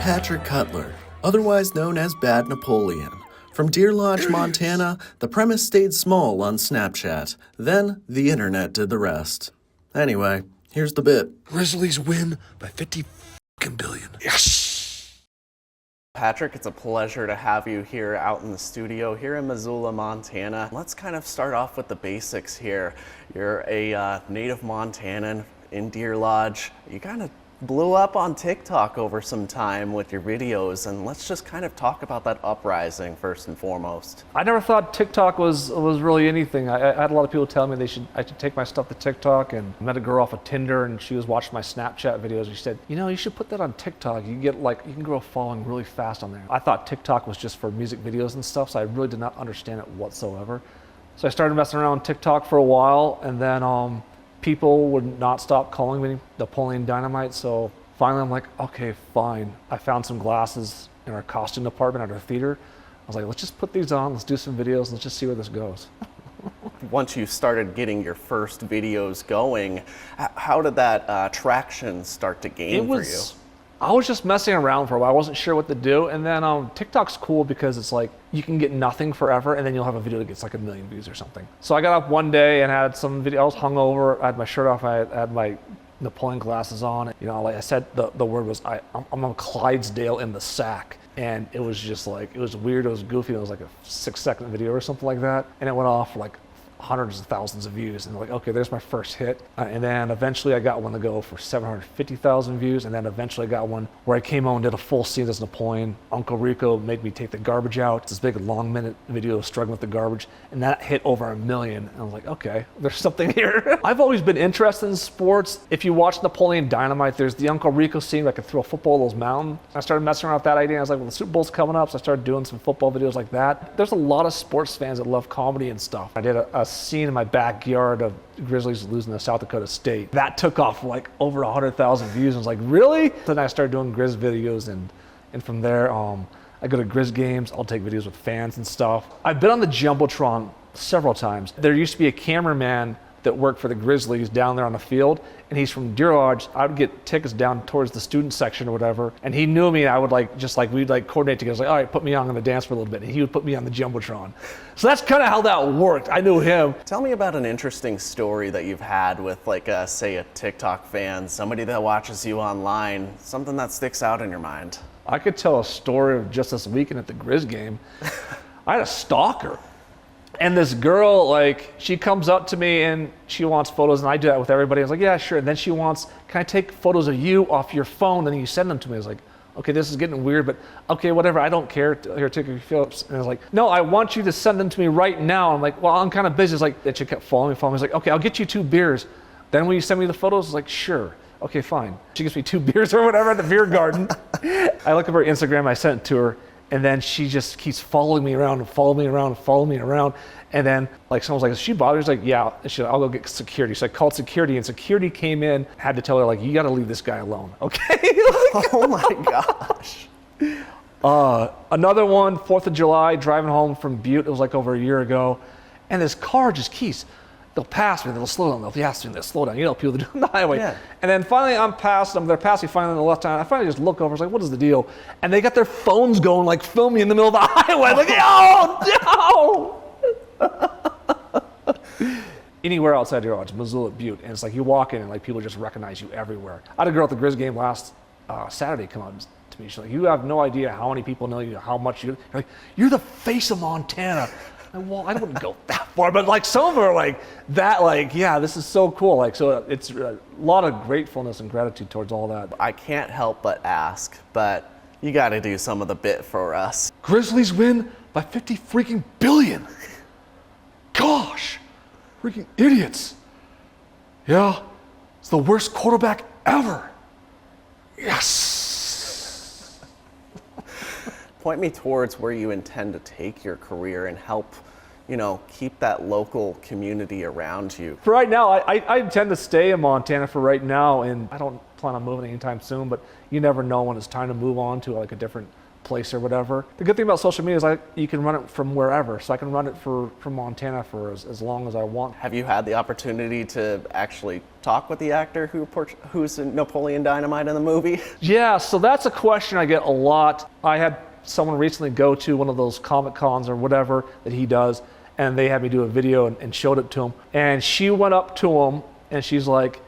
Patrick Cutler, otherwise known as Bad Napoleon. From Deer Lodge, Montana, the premise stayed small on Snapchat. Then, the internet did the rest. Anyway, here's the bit. Grizzlies win by 50 billion. Yes! Patrick, it's a pleasure to have you here out in the studio here in Missoula, Montana. Let's kind of start off with the basics here. You're a native Montanan in Deer Lodge. You kind of blew up on TikTok over some time with your videos, and let's just kind of talk about that uprising first and foremost. I never thought TikTok was really anything. I had a lot of people tell me I should take my stuff to TikTok, and I met a girl off of Tinder, and she was watching my Snapchat videos, and she said, you know, you should put that on TikTok. You can grow a following really fast on there. I thought TikTok was just for music videos and stuff, so I really did not understand it whatsoever. So I started messing around with TikTok for a while, and then people would not stop calling me Napoleon Dynamite, so finally I'm like, okay, fine. I found some glasses in our costume department at our theater. I was like, let's just put these on, let's do some videos, let's just see where this goes. Once you started getting your first videos going, how did that traction start to gain for you? I was just messing around for a while. I wasn't sure what to do. And then TikTok's cool because it's like you can get nothing forever and then you'll have a video that gets like 1 million views or something. So I got up one day and had some video. I was hungover. I had my shirt off. I had my Napoleon glasses on. You know, like I said, the word was, I'm a Clydesdale in the sack. And it was just like, it was weird. It was goofy. It was like a 6-second video or something like that. And it went off for like hundreds of thousands of views, and like, okay, there's my first hit. And then eventually I got one to go for 750,000 views, and then eventually I got one where I came on and did a full scene as Napoleon. Uncle Rico made me take the garbage out. It's this big long minute video struggling with the garbage, and that hit over 1 million. And I was like, okay, there's something here. I've always been interested in sports. If you watch Napoleon Dynamite, there's the Uncle Rico scene where I could throw a football at those mountains. I started messing around with that idea. I was like, well, the Super Bowl's coming up, so I started doing some football videos like that. There's a lot of sports fans that love comedy and stuff. I did a scene in my backyard of Grizzlies losing to South Dakota State. That took off like over 100,000 views. I was like, really? Then I started doing Grizz videos, and from there, I go to Grizz games. I'll take videos with fans and stuff. I've been on the Jumbotron several times. There used to be a cameraman that worked for the Grizzlies down there on the field, and he's from Deer Lodge. I would get tickets down towards the student section or whatever, and he knew me, and I would we'd coordinate together. I was like, all right, put me on the dance for a little bit, and he would put me on the Jumbotron. So that's kind of how that worked. I knew him. Tell me about an interesting story that you've had with like say a TikTok fan, somebody that watches you online, something that sticks out in your mind. I could tell a story of just this weekend at the Grizz game. I had a stalker. And this girl, like, she comes up to me and she wants photos, and I do that with everybody. I was like, yeah, sure. And then she wants, can I take photos of you off your phone? And then you send them to me. I was like, okay, this is getting weird, but okay, whatever. I don't care. Here, take your photos. And I was like, no, I want you to send them to me right now. I'm like, well, I'm kind of busy. It's like, and she kept following me. I was like, okay, I'll get you 2 beers. Then will you send me the photos? I was like, sure. Okay, fine. She gives me 2 beers or whatever at the beer garden. I look at her Instagram. I sent it to her. And then she just keeps following me around and following me around and following me around. And then like someone's like, is she bothered? She's like, yeah. And she's like, I'll go get security. So I called security, and security came in, had to tell her like, you got to leave this guy alone, okay? Oh my gosh. Another one, 4th of July, driving home from Butte. It was like over a year ago. And this car just keeps, they'll pass me, they'll slow down, they'll pass me, they'll slow down. You know, people that do on the highway. Yeah. And then finally I'm past them, they're passing finally on the left hand. I finally just look over, I was like, what is the deal? And they got their phones going, like filming in the middle of the highway. I'm like, oh, no! Anywhere outside your lodge, Missoula, Butte, and it's like you walk in and like people just recognize you everywhere. I had a girl at the Grizz game last Saturday come out to me. She's like, you have no idea how many people know you, how much you're like, you're the face of Montana. Well, I wouldn't go that far, but like some of them are like that, like, yeah, this is so cool. Like, so it's a lot of gratefulness and gratitude towards all that. I can't help but ask, but you got to do some of the bit for us. Grizzlies win by 50 freaking billion. Gosh, freaking idiots. Yeah, it's the worst quarterback ever. Yes. Point me towards where you intend to take your career and help, you know, keep that local community around you. For right now, I intend to stay in Montana for right now, and I don't plan on moving anytime soon, but you never know when it's time to move on to like a different place or whatever. The good thing about social media is you can run it from wherever. So I can run it from Montana for as long as I want. Have you had the opportunity to actually talk with the actor who's in Napoleon Dynamite in the movie? Yeah, so that's a question I get a lot. I had someone recently go to one of those Comic Cons or whatever that he does, and they had me do a video and showed it to him. And she went up to him and she's like,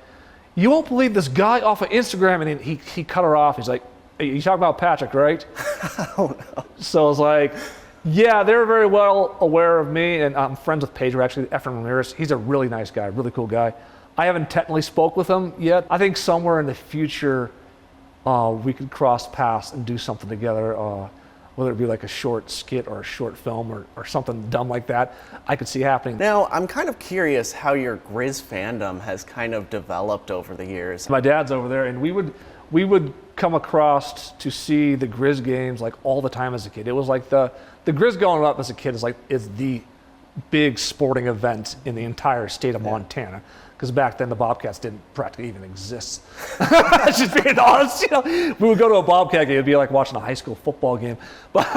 "You won't believe this guy off of Instagram," and he cut her off. He's like, "Hey, you talking about Patrick, right?" Oh no. So I was like, yeah, they're very well aware of me, and I'm friends with Pedro, actually, Efren Ramirez. He's a really nice guy, really cool guy. I haven't technically spoke with him yet. I think somewhere in the future, we could cross paths and do something together, whether it be like a short skit or a short film or something dumb like that. I could see happening. Now, I'm kind of curious how your Grizz fandom has kind of developed over the years. My dad's over there, and we would come across to see the Grizz games like all the time as a kid. It was like the Grizz going up as a kid is the big sporting event in the entire state of Montana. Because back then the Bobcats didn't practically even exist. Just being honest, we would go to a Bobcat game. It'd be like watching a high school football game. But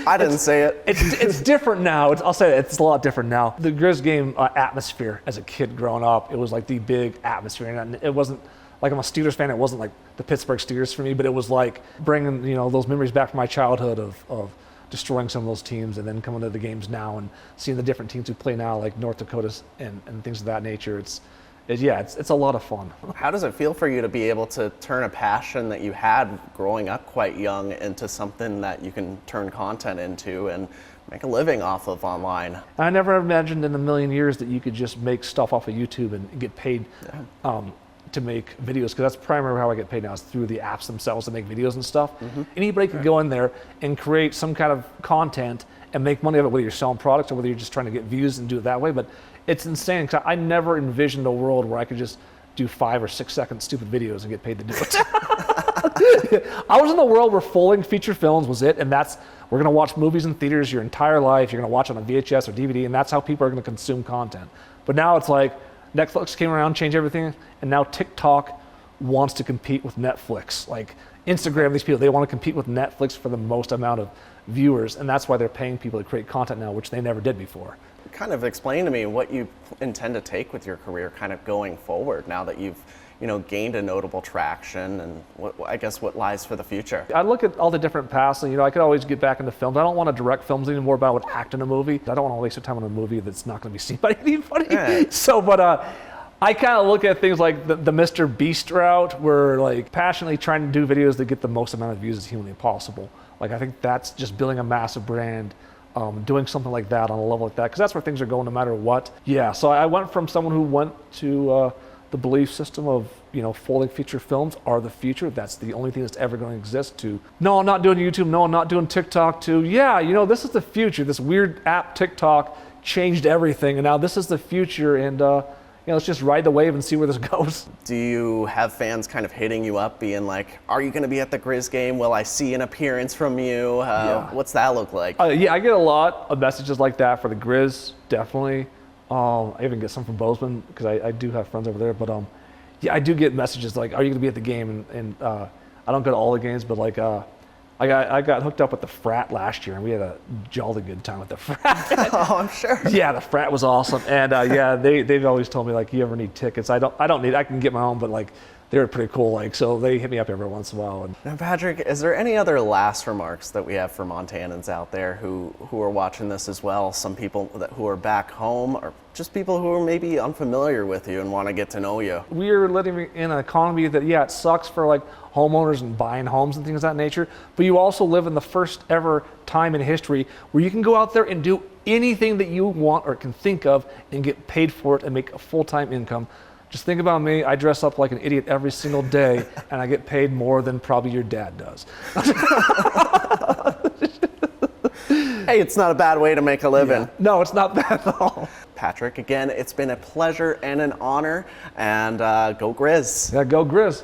I didn't say it. It's different now. I'll say it's a lot different now. The Grizz game atmosphere as a kid growing up, it was like the big atmosphere, and it wasn't like, I'm a Steelers fan. It wasn't like the Pittsburgh Steelers for me, but it was like bringing those memories back from my childhood of destroying some of those teams, and then coming to the games now and seeing the different teams who play now, like North Dakota and things of that nature. It's a lot of fun. How does it feel for you to be able to turn a passion that you had growing up quite young into something that you can turn content into and make a living off of online? I never imagined in a million years that you could just make stuff off of YouTube and get paid to make videos, because that's primarily how I get paid now, is through the apps themselves to make videos and stuff. Anybody can go in there and create some kind of content and make money of it, whether you're selling products or whether you're just trying to get views and do it that way. But it's insane, because I never envisioned a world where I could just do 5 or 6 second stupid videos and get paid to do it. I was in the world where full feature films was it, and we're gonna watch movies in theaters your entire life, you're gonna watch it on VHS or DVD, and that's how people are gonna consume content. But now it's like, Netflix came around, changed everything, and now TikTok wants to compete with Netflix. Like Instagram, these people, they want to compete with Netflix for the most amount of viewers, and that's why they're paying people to create content now, which they never did before. Kind of explain to me what you intend to take with your career kind of going forward now that you've gained a notable traction, and what lies for the future. I look at all the different paths, and I could always get back into films. I don't want to direct films anymore, but I would act in a movie. I don't want to waste your time on a movie that's not going to be seen by anybody. Yeah. So, but I kind of look at things like the Mr. Beast route, where like passionately trying to do videos that get the most amount of views as humanly possible. Like I think that's just building a massive brand, doing something like that on a level like that, because that's where things are going no matter what. Yeah, so I went from someone who went to the belief system of full feature films are the future, that's the only thing that's ever going to exist, to no, I'm not doing YouTube, no, I'm not doing TikTok, to this is the future. This weird app TikTok changed everything, and now this is the future, and let's just ride the wave and see where this goes. Do you have fans kind of hitting you up being like, are you going to be at the Grizz game? Will I see an appearance from you? What's that look like? Yeah, I get a lot of messages like that for the Grizz, definitely. I even get some from Bozeman, because I do have friends over there, but I do get messages like, are you going to be at the game? And I don't go to all the games, but like I got hooked up with the frat last year, and we had a jolly good time with the frat. Oh, I'm sure. Yeah, the frat was awesome, and they've always told me like, you ever need tickets? I don't need. I can get my own, but like they were pretty cool. Like so, they hit me up every once in a while. And now, Patrick, is there any other last remarks that we have for Montanans out there who are watching this as well? Some people who are back home, or just people who are maybe unfamiliar with you and want to get to know you. We are living in an economy that, it sucks for like homeowners and buying homes and things of that nature, but you also live in the first ever time in history where you can go out there and do anything that you want or can think of and get paid for it and make a full-time income. Just think about me. I dress up like an idiot every single day, and I get paid more than probably your dad does. Hey, it's not a bad way to make a living. Yeah. No, it's not bad at all. Patrick, again, it's been a pleasure and an honor, and go Grizz. Yeah, go Grizz.